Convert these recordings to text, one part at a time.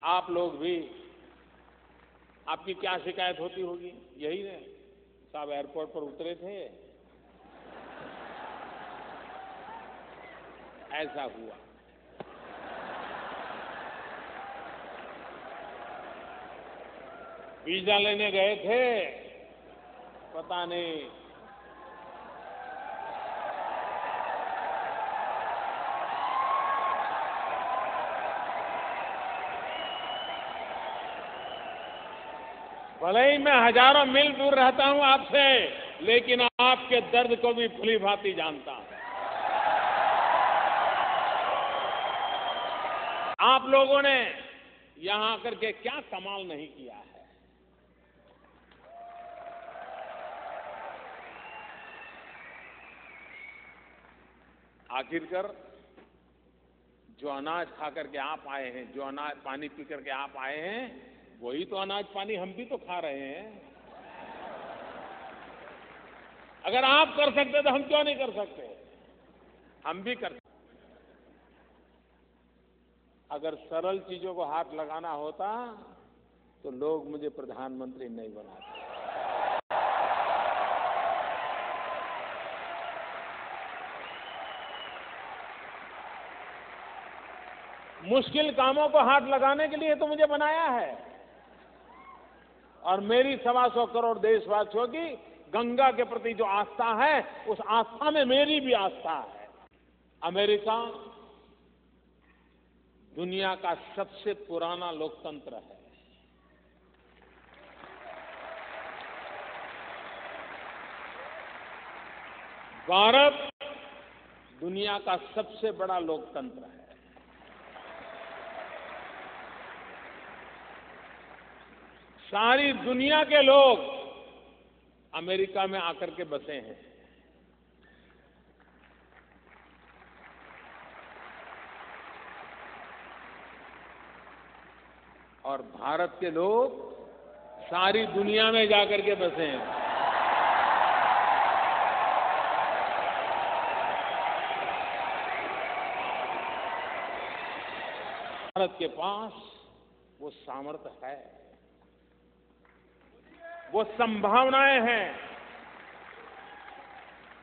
आप लोग भी, आपकी क्या शिकायत होती होगी? यही है, साहब एयरपोर्ट पर उतरे थे, ऐसा हुआ। वीजा लेने गए थे, पता नहीं भले ही मैं हजारों मील दूर रहता हूं आपसे, लेकिन आपके दर्द को भी भली भांति जानता हूं। आप लोगों ने यहां आकर के क्या कमाल नहीं किया है। आखिरकार जो अनाज खा करके आप आए हैं, जो अनाज पानी पी करके आप आए हैं, वही तो अनाज पानी हम भी तो खा रहे हैं। अगर आप कर सकते तो हम क्यों नहीं कर सकते? हम भी कर सकते। अगर सरल चीजों को हाथ लगाना होता तो लोग मुझे प्रधानमंत्री नहीं बनाते। मुश्किल कामों को हाथ लगाने के लिए तो मुझे बनाया है। और मेरी 125 करोड़ देशवासियों की गंगा के प्रति जो आस्था है, उस आस्था में मेरी भी आस्था है। अमेरिका दुनिया का सबसे पुराना लोकतंत्र है। भारत दुनिया का सबसे बड़ा लोकतंत्र है। सारी दुनिया के लोग अमेरिका में आकर के बसे हैं। और भारत के लोग सारी दुनिया में जाकर के बसे हैं। भारत के पास वो सामर्थ्य है, वो संभावनाएं हैं।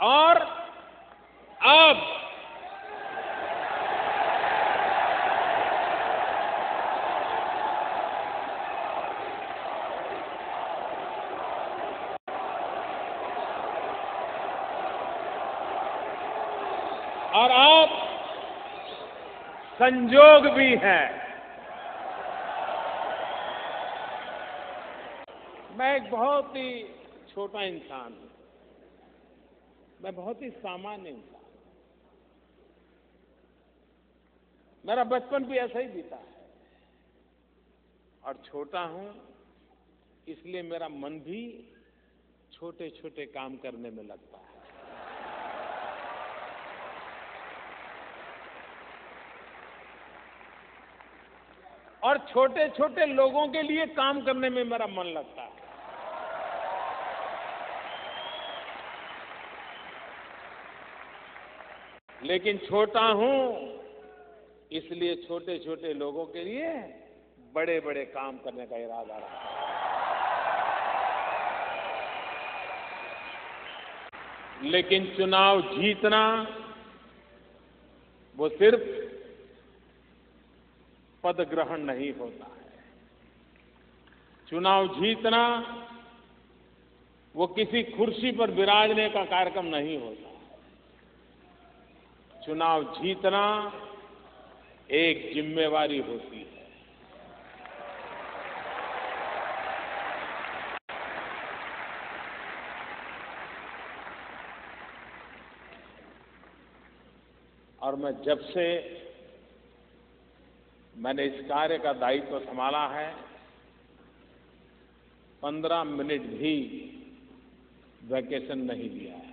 और अब संजोग भी है। मैं एक बहुत ही छोटा इंसान हूं, मैं बहुत ही सामान्य इंसान। मेरा बचपन भी ऐसा ही बीता है। और छोटा हूं इसलिए मेरा मन भी छोटे छोटे काम करने में लगता है। और छोटे छोटे लोगों के लिए काम करने में मेरा मन लगता है। लेकिन छोटा हूं इसलिए छोटे छोटे लोगों के लिए बड़े बड़े काम करने का इरादा रखता हूं। लेकिन चुनाव जीतना वो सिर्फ पद ग्रहण नहीं होता है। चुनाव जीतना वो किसी कुर्सी पर विराजने का कार्यक्रम नहीं होता है। चुनाव जीतना एक जिम्मेवारी होती है। और मैं जब से मैंने इस कार्य का दायित्व संभाला है, 15 मिनट भी वैकेशन नहीं लिया है।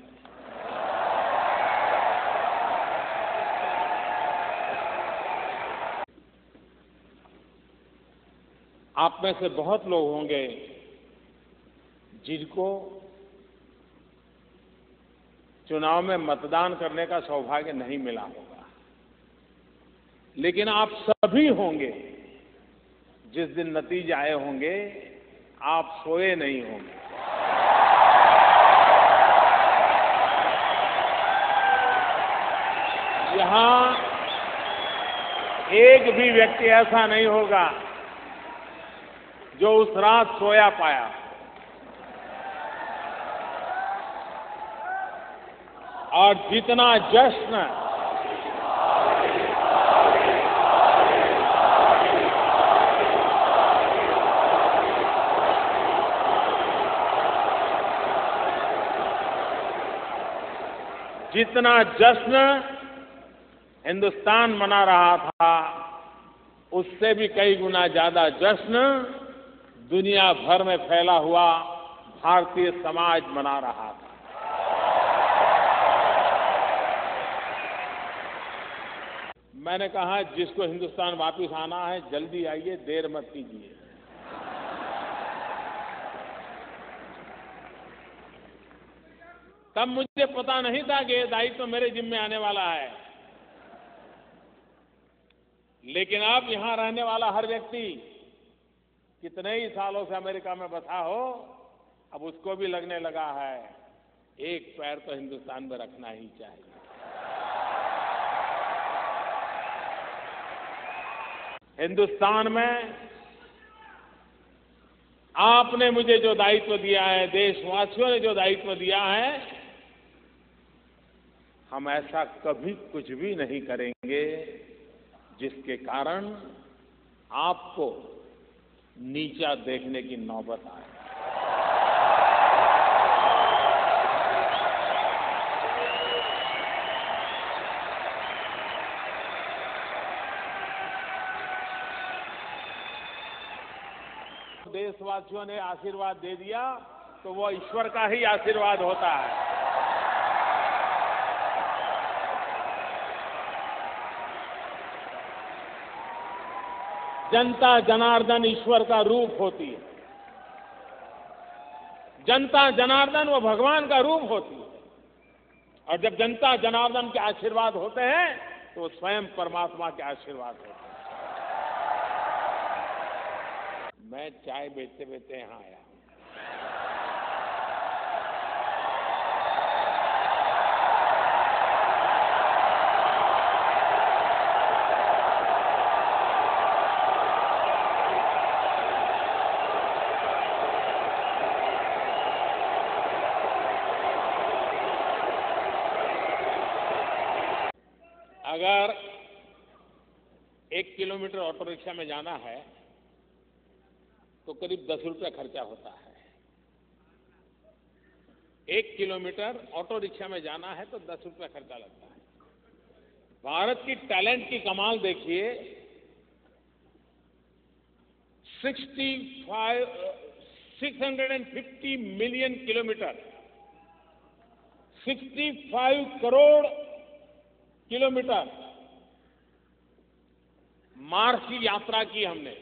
आप में से बहुत लोग होंगे जिनको चुनाव में मतदान करने का सौभाग्य नहीं मिला होगा, लेकिन आप सभी होंगे जिस दिन नतीजे आए होंगे आप सोए नहीं होंगे। यहां एक भी व्यक्ति ऐसा नहीं होगा जो उस रात सोया पाया। और जितना जश्न हिंदुस्तान मना रहा था, उससे भी कई गुना ज्यादा जश्न दुनिया भर में फैला हुआ भारतीय समाज मना रहा था। मैंने कहा जिसको हिंदुस्तान वापस आना है जल्दी आइए, देर मत कीजिए। तब मुझे पता नहीं था कि ये दायित्व तो मेरे जिम्मे आने वाला है, लेकिन अब यहां रहने वाला हर व्यक्ति कितने ही सालों से अमेरिका में बसा हो, अब उसको भी लगने लगा है एक पैर तो हिंदुस्तान में रखना ही चाहिए। हिंदुस्तान में आपने मुझे जो दायित्व दिया है, देशवासियों ने जो दायित्व दिया है, हम ऐसा कभी कुछ भी नहीं करेंगे जिसके कारण आपको नीचा देखने की नौबत आए। देशवासियों ने आशीर्वाद दे दिया तो वो ईश्वर का ही आशीर्वाद होता है। जनता जनार्दन ईश्वर का रूप होती है। जनता जनार्दन वो भगवान का रूप होती है। और जब जनता जनार्दन के आशीर्वाद होते हैं तो स्वयं परमात्मा के आशीर्वाद होते हैं। मैं चाय बेचते बेचते यहां आया। अगर 1 किलोमीटर ऑटो रिक्शा में जाना है तो करीब 10 रुपया खर्चा होता है। 1 किलोमीटर ऑटो रिक्शा में जाना है तो 10 रुपया खर्चा लगता है। भारत की टैलेंट की कमाल देखिए। 650 million kilometre, 65 crore kilometre Mars की यात्रा की हमने।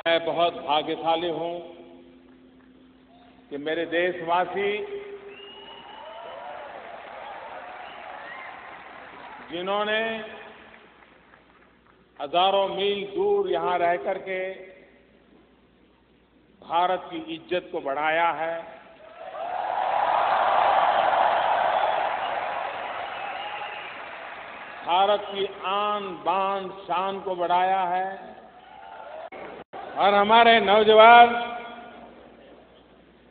मैं बहुत भाग्यशाली हूं कि मेरे देशवासी जिन्होंने हजारों मील दूर यहां रह करके भारत की इज्जत को बढ़ाया है, भारत की आन बान शान को बढ़ाया है। और हमारे नौजवान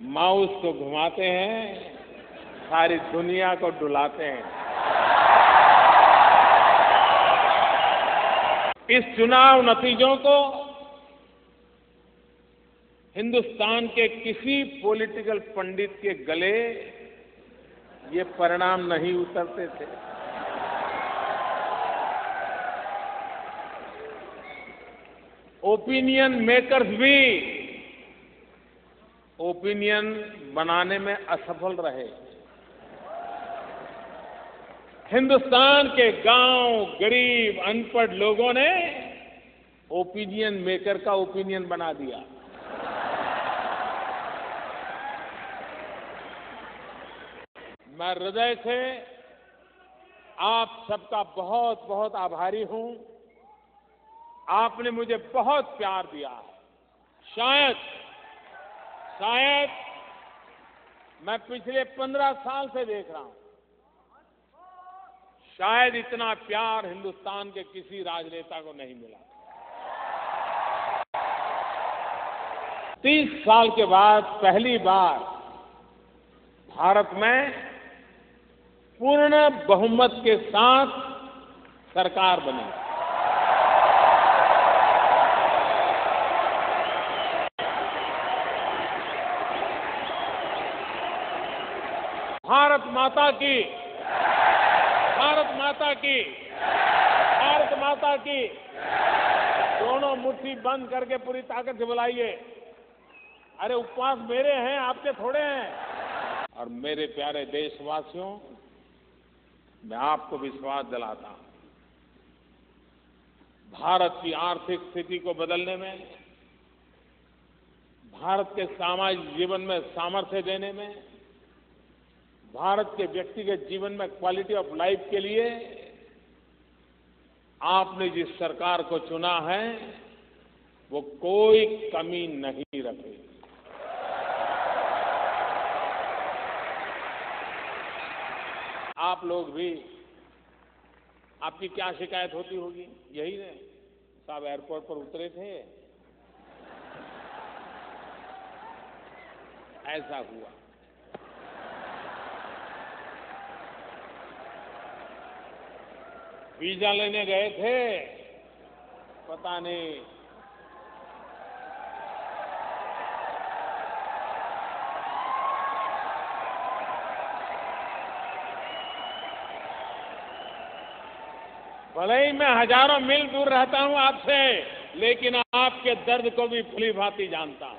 माउस को घुमाते हैं, सारी दुनिया को डुलाते हैं। इस चुनाव नतीजों को हिंदुस्तान के किसी पॉलिटिकल पंडित के गले ये परिणाम नहीं उतरते थे। ओपिनियन मेकर्स भी ओपिनियन बनाने में असफल रहे। हिंदुस्तान के गांव, गरीब, अनपढ़ लोगों ने ओपिनियन मेकर का ओपिनियन बना दिया। मैं हृदय से आप सबका बहुत बहुत आभारी हूं आपने मुझे बहुत प्यार दिया है। शायद मैं पिछले 15 साल से देख रहा हूं, शायद इतना प्यार हिंदुस्तान के किसी राजनेता को नहीं मिला। 30 साल के बाद पहली बार भारत में पूर्ण बहुमत के साथ सरकार बनी। भारत माता की, भारत माता की, भारत माता की। दोनों मुट्ठी बंद करके पूरी ताकत से बुलाइए। अरे उपवास मेरे हैं, आपके थोड़े हैं। और मेरे प्यारे देशवासियों, मैं आपको विश्वास दिलाता हूं, भारत की आर्थिक स्थिति को बदलने में, भारत के सामाजिक जीवन में सामर्थ्य देने में, भारत के व्यक्तिगत जीवन में क्वालिटी ऑफ लाइफ के लिए आपने जिस सरकार को चुना है वो कोई कमी नहीं रखेगी। आप लोग भी, आपकी क्या शिकायत होती होगी? यही है, साहब एयरपोर्ट पर उतरे थे, ऐसा हुआ। वीजा लेने गए थे, पता नहीं भले ही मैं हजारों मील दूर रहता हूं आपसे, लेकिन आपके दर्द को भी भली भांति जानता हूं।